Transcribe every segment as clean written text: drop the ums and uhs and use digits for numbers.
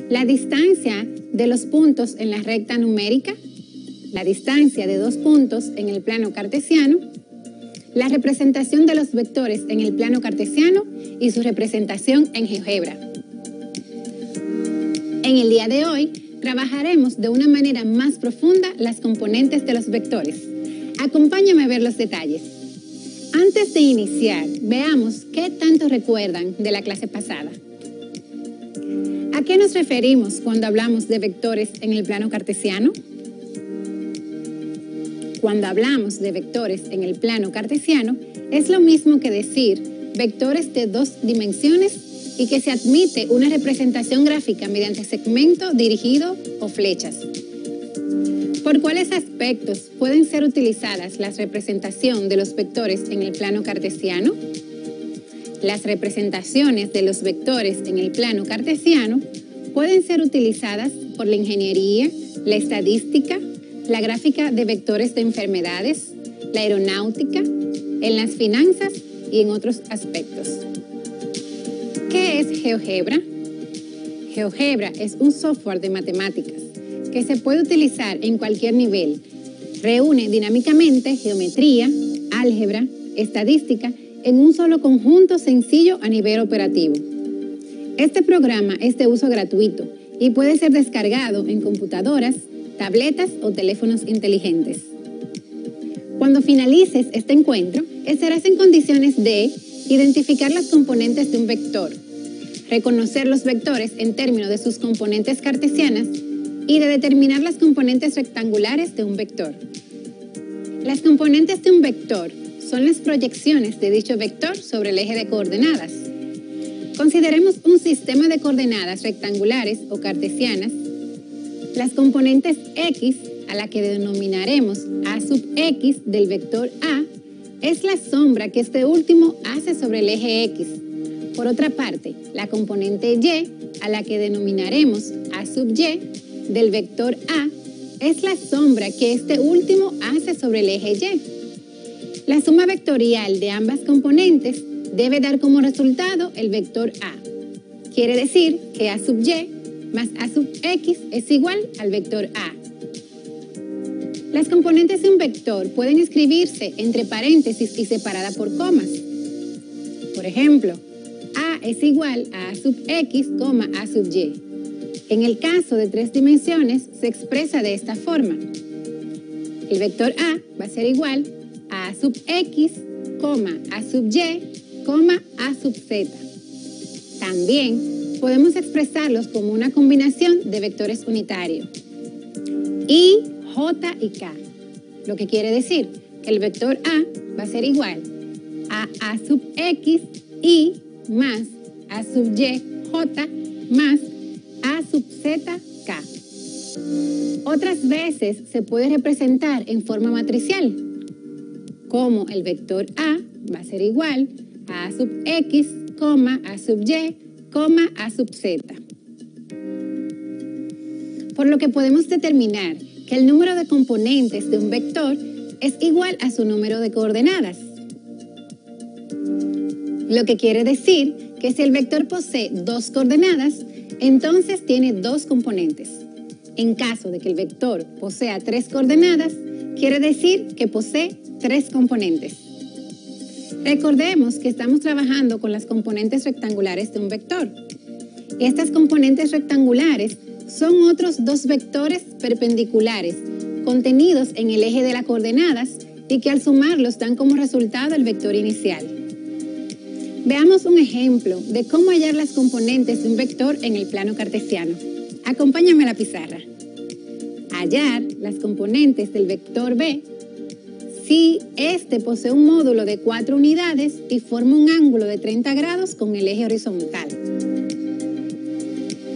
La distancia de los puntos en la recta numérica, la distancia de dos puntos en el plano cartesiano, la representación de los vectores en el plano cartesiano y su representación en GeoGebra. En el día de hoy, trabajaremos de una manera más profunda las componentes de los vectores. Acompáñame a ver los detalles. Antes de iniciar, veamos qué tanto recuerdan de la clase pasada. ¿A qué nos referimos cuando hablamos de vectores en el plano cartesiano? Cuando hablamos de vectores en el plano cartesiano, es lo mismo que decir vectores de dos dimensiones y que se admite una representación gráfica mediante segmento, dirigido o flechas. ¿Por cuáles aspectos pueden ser utilizadas la representación de los vectores en el plano cartesiano? Las representaciones de los vectores en el plano cartesiano pueden ser utilizadas por la ingeniería, la estadística, la gráfica de vectores de enfermedades, la aeronáutica, en las finanzas y en otros aspectos. ¿Qué es GeoGebra? GeoGebra es un software de matemáticas que se puede utilizar en cualquier nivel. Reúne dinámicamente geometría, álgebra, estadística en un solo conjunto sencillo a nivel operativo. Este programa es de uso gratuito y puede ser descargado en computadoras, tabletas o teléfonos inteligentes. Cuando finalices este encuentro, estarás en condiciones de identificar las componentes de un vector, reconocer los vectores en términos de sus componentes cartesianas y de determinar las componentes rectangulares de un vector. Las componentes de un vector son las proyecciones de dicho vector sobre el eje de coordenadas. Consideremos un sistema de coordenadas rectangulares o cartesianas. Las componentes x, a la que denominaremos a sub x del vector a, es la sombra que este último hace sobre el eje x. Por otra parte, la componente y, a la que denominaremos a sub y del vector a, es la sombra que este último hace sobre el eje y. La suma vectorial de ambas componentes debe dar como resultado el vector a. Quiere decir que a sub y más a sub x es igual al vector a. Las componentes de un vector pueden escribirse entre paréntesis y separada por comas. Por ejemplo, a es igual a sub x, a sub y. En el caso de tres dimensiones, se expresa de esta forma. El vector a va a ser igual a sub x, a sub y, a sub z. También podemos expresarlos como una combinación de vectores unitarios. I, j y k. Lo que quiere decir que el vector a va a ser igual a sub x, i, más a sub y, j, más a sub z, k. Otras veces se puede representar en forma matricial, como el vector a va a ser igual a sub x, a sub y, a sub z. Por lo que podemos determinar que el número de componentes de un vector es igual a su número de coordenadas. Lo que quiere decir que si el vector posee dos coordenadas, entonces tiene dos componentes. En caso de que el vector posea tres coordenadas, quiere decir que posee tres componentes. Recordemos que estamos trabajando con las componentes rectangulares de un vector. Estas componentes rectangulares son otros dos vectores perpendiculares contenidos en el eje de las coordenadas y que al sumarlos dan como resultado el vector inicial. Veamos un ejemplo de cómo hallar las componentes de un vector en el plano cartesiano. Acompáñame a la pizarra. Hallar las componentes del vector b si este posee un módulo de 4 unidades y forma un ángulo de 30 grados con el eje horizontal.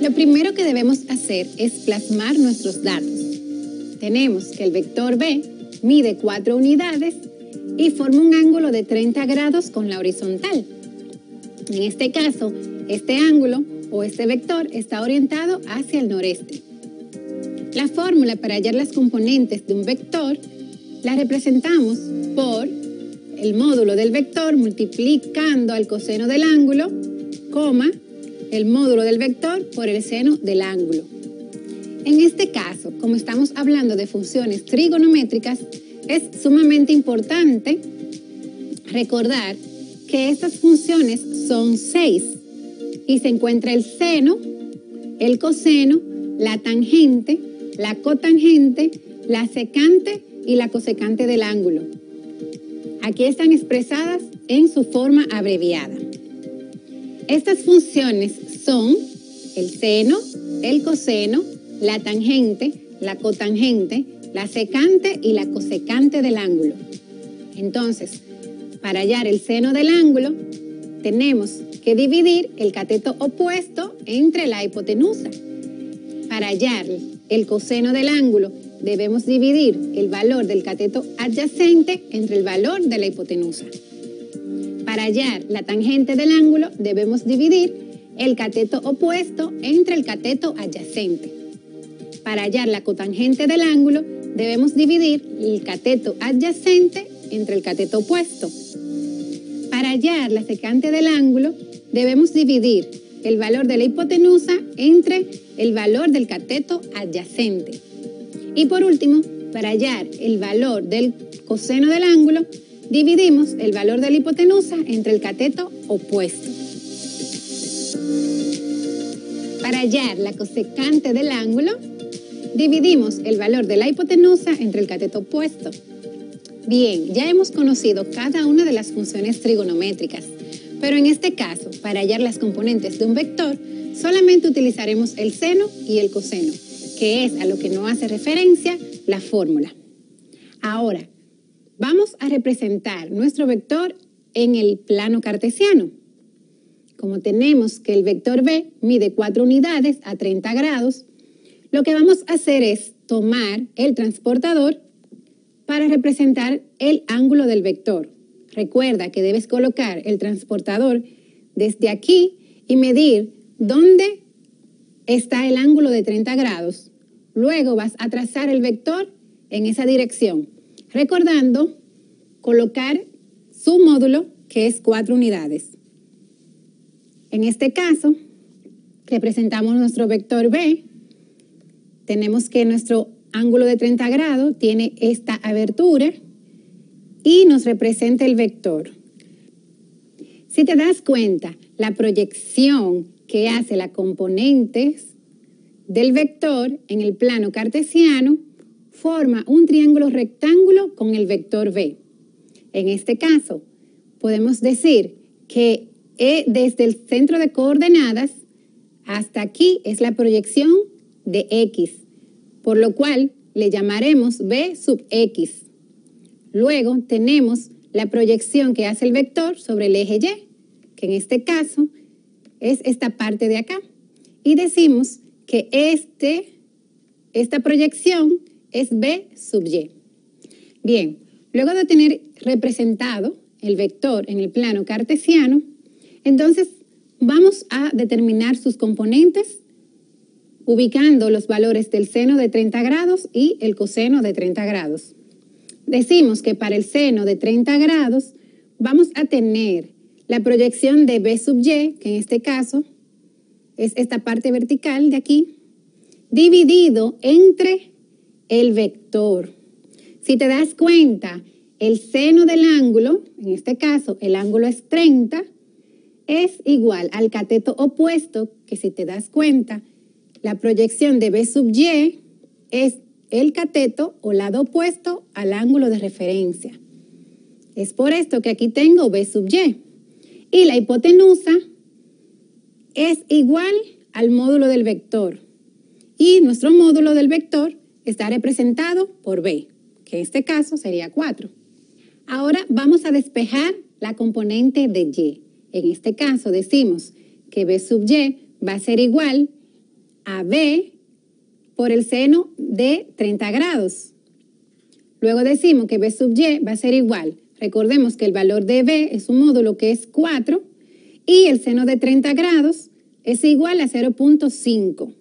Lo primero que debemos hacer es plasmar nuestros datos. Tenemos que el vector b mide 4 unidades y forma un ángulo de 30 grados con la horizontal. En este caso, este ángulo o este vector está orientado hacia el noreste. La fórmula para hallar las componentes de un vector la representamos por el módulo del vector multiplicando al coseno del ángulo, el módulo del vector por el seno del ángulo. En este caso, como estamos hablando de funciones trigonométricas, es sumamente importante recordar que estas funciones son 6 y se encuentra el seno, el coseno, la tangente, la cotangente, la secante y la cosecante del ángulo. Aquí están expresadas en su forma abreviada. Estas funciones son el seno, el coseno, la tangente, la cotangente, la secante y la cosecante del ángulo. Entonces, para hallar el seno del ángulo, tenemos que dividir el cateto opuesto entre la hipotenusa. Para hallar el coseno del ángulo, debemos dividir el valor del cateto adyacente entre el valor de la hipotenusa. Para hallar la tangente del ángulo, debemos dividir el cateto opuesto entre el cateto adyacente. Para hallar la cotangente del ángulo, debemos dividir el cateto adyacente entre el cateto opuesto. Para hallar la secante del ángulo, debemos dividir el valor de la hipotenusa entre el valor del cateto adyacente. Y por último, para hallar el valor del coseno del ángulo, dividimos el valor de la hipotenusa entre el cateto opuesto. Para hallar la cosecante del ángulo, dividimos el valor de la hipotenusa entre el cateto opuesto. Bien, ya hemos conocido cada una de las funciones trigonométricas, pero en este caso, para hallar las componentes de un vector, solamente utilizaremos el seno y el coseno, que es a lo que nos hace referencia la fórmula. Ahora, vamos a representar nuestro vector en el plano cartesiano. Como tenemos que el vector B mide 4 unidades a 30 grados, lo que vamos a hacer es tomar el transportador para representar el ángulo del vector. Recuerda que debes colocar el transportador desde aquí y medir dónde está el ángulo de 30 grados. Luego vas a trazar el vector en esa dirección, recordando colocar su módulo, que es 4 unidades. En este caso, representamos nuestro vector B. Tenemos que nuestro ángulo de 30 grados tiene esta abertura y nos representa el vector. Si te das cuenta, la proyección que hace las componentes del vector en el plano cartesiano forma un triángulo rectángulo con el vector B. En este caso, podemos decir que desde el centro de coordenadas hasta aquí es la proyección de X, por lo cual le llamaremos B sub X. Luego tenemos la proyección que hace el vector sobre el eje Y, que en este caso es esta parte de acá. Y decimos que esta proyección es B sub Y. Bien, luego de tener representado el vector en el plano cartesiano, entonces vamos a determinar sus componentes ubicando los valores del seno de 30 grados y el coseno de 30 grados. Decimos que para el seno de 30 grados vamos a tener la proyección de B sub Y, que en este caso es esta parte vertical de aquí, dividido entre el vector. Si te das cuenta, el seno del ángulo, en este caso el ángulo es 30, es igual al cateto opuesto, que si te das cuenta, la proyección de B sub Y es el cateto o lado opuesto al ángulo de referencia. Es por esto que aquí tengo B sub Y. Y la hipotenusa es igual al módulo del vector. Y nuestro módulo del vector está representado por B, que en este caso sería 4. Ahora vamos a despejar la componente de Y. En este caso decimos que B sub Y va a ser igual a B por el seno de 30 grados. Luego decimos que B sub Y va a ser igual. Recordemos que el valor de B es un módulo que es 4 y el seno de 30 grados es igual a 0.5.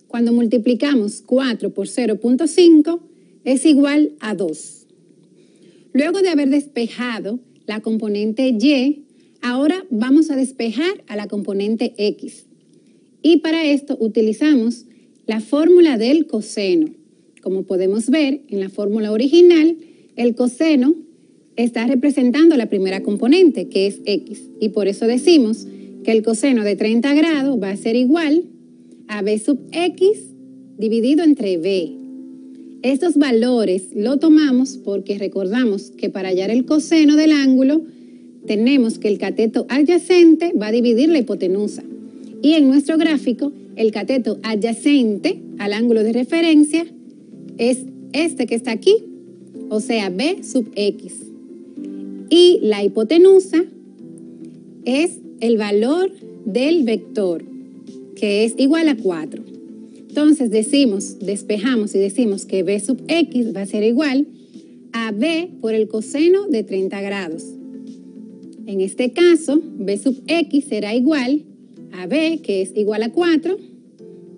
Cuando multiplicamos 4 por 0.5 es igual a 2. Luego de haber despejado la componente Y, Ahora vamos a despejar a la componente x. Y para esto utilizamos la fórmula del coseno. Como podemos ver en la fórmula original, el coseno está representando la primera componente, que es x. Y por eso decimos que el coseno de 30 grados va a ser igual a b sub x dividido entre b. Estos valores lo tomamos porque recordamos que para hallar el coseno del ángulo tenemos que el cateto adyacente va a dividir la hipotenusa. Y en nuestro gráfico, el cateto adyacente al ángulo de referencia es este que está aquí, o sea, b sub x. Y la hipotenusa es el valor del vector, que es igual a 4. Entonces despejamos y decimos que b sub x va a ser igual a b por el coseno de 30 grados. En este caso, b sub x será igual a b, que es igual a 4,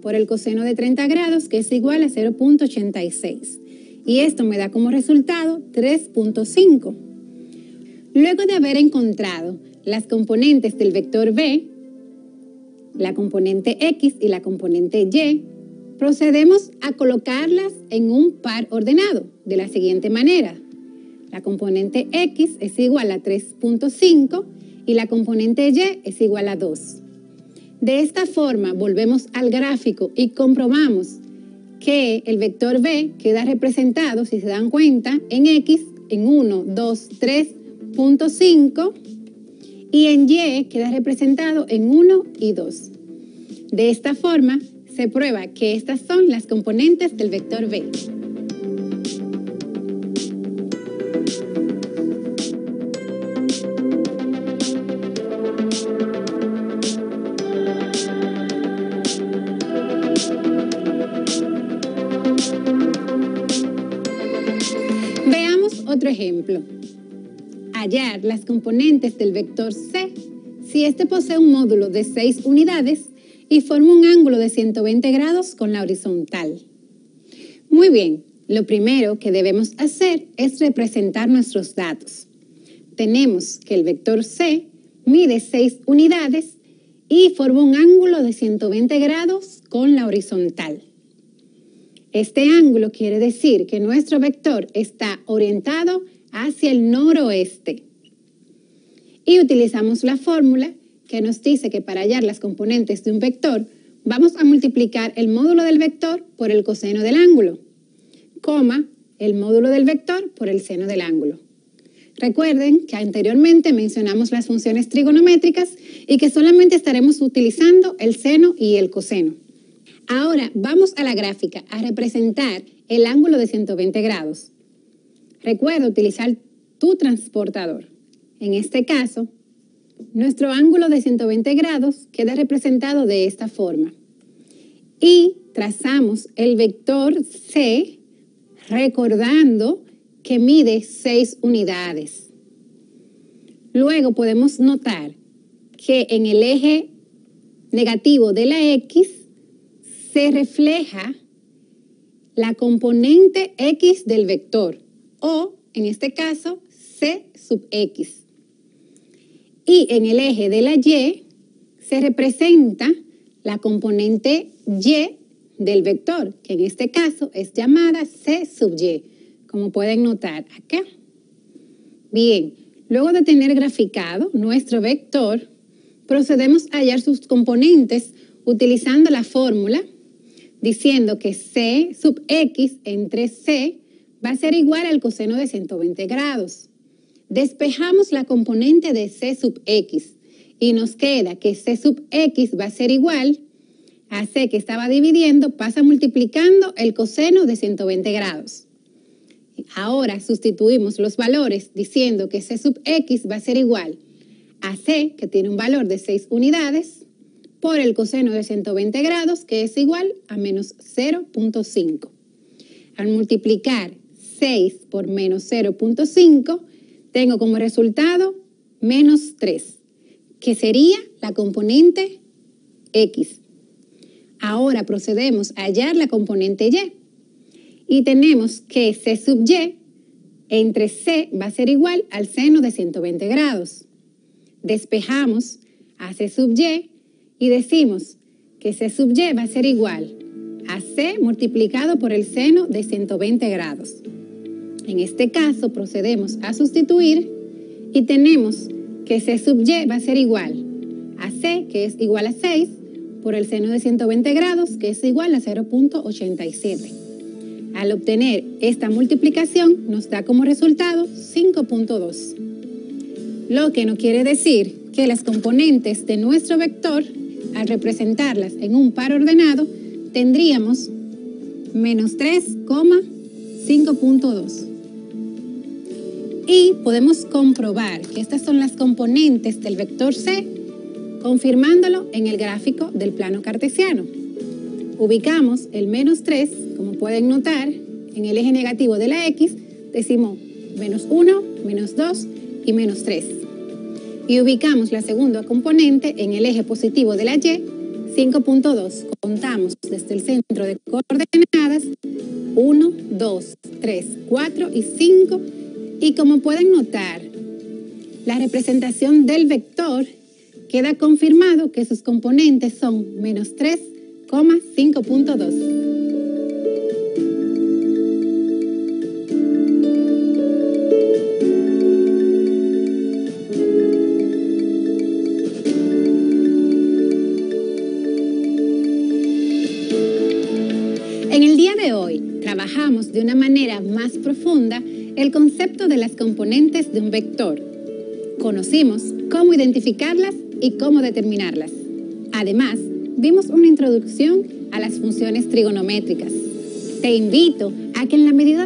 por el coseno de 30 grados, que es igual a 0.86. Y esto me da como resultado 3.5. Luego de haber encontrado las componentes del vector b, la componente x y la componente y, procedemos a colocarlas en un par ordenado de la siguiente manera. La componente x es igual a 3.5 y la componente y es igual a 2. De esta forma volvemos al gráfico y comprobamos que el vector b queda representado, si se dan cuenta, en x en 1, 2, 3.5 y en y queda representado en 1 y 2. De esta forma se prueba que estas son las componentes del vector b. Veamos otro ejemplo. Hallar las componentes del vector c si este posee un módulo de 6 unidades y forma un ángulo de 120 grados con la horizontal. Muy bien, lo primero que debemos hacer es representar nuestros datos. Tenemos que el vector c mide 6 unidades y forma un ángulo de 120 grados con la horizontal. Este ángulo quiere decir que nuestro vector está orientado hacia el noroeste. Y utilizamos la fórmula que nos dice que para hallar las componentes de un vector, vamos a multiplicar el módulo del vector por el coseno del ángulo, coma, el módulo del vector por el seno del ángulo. Recuerden que anteriormente mencionamos las funciones trigonométricas y que solamente estaremos utilizando el seno y el coseno. Ahora vamos a la gráfica a representar el ángulo de 120 grados. Recuerda utilizar tu transportador. En este caso, nuestro ángulo de 120 grados queda representado de esta forma. Y trazamos el vector c recordando que mide 6 unidades. Luego podemos notar que en el eje negativo de la x se refleja la componente x del vector, o en este caso c sub x. Y en el eje de la y se representa la componente y del vector, que en este caso es llamada c sub y, como pueden notar acá. Bien, luego de tener graficado nuestro vector, procedemos a hallar sus componentes utilizando la fórmula, diciendo que c sub x entre c va a ser igual al coseno de 120 grados. Despejamos la componente de c sub x y nos queda que c sub x va a ser igual a c que estaba dividiendo, pasa multiplicando el coseno de 120 grados. Ahora sustituimos los valores diciendo que c sub x va a ser igual a c, que tiene un valor de 6 unidades, por el coseno de 120 grados, que es igual a menos 0.5. Al multiplicar 6 por menos 0.5, tengo como resultado menos 3, que sería la componente x. Ahora procedemos a hallar la componente y. Y tenemos que c sub y entre c va a ser igual al seno de 120 grados. Despejamos a C sub y y decimos que C sub y va a ser igual a C multiplicado por el seno de 120 grados. En este caso procedemos a sustituir y tenemos que C sub y va a ser igual a C, que es igual a 6, por el seno de 120 grados, que es igual a 0.87. Al obtener esta multiplicación nos da como resultado 5.2. Lo que no quiere decir que las componentes de nuestro vector, al representarlas en un par ordenado, tendríamos menos 3,5.2. Y podemos comprobar que estas son las componentes del vector C, confirmándolo en el gráfico del plano cartesiano. Ubicamos el menos 3, como pueden notar, en el eje negativo de la X, decimos menos 1, menos 2 y menos 3. Y ubicamos la segunda componente en el eje positivo de la Y, 5.2. Contamos desde el centro de coordenadas 1, 2, 3, 4 y 5. Y como pueden notar, la representación del vector queda confirmado que sus componentes son menos 3,5.2. En el día de hoy trabajamos de una manera más profunda el concepto de las componentes de un vector. Conocimos cómo identificarlas y cómo determinarlas. Además, vimos una introducción a las funciones trigonométricas. Te invito a que en la medida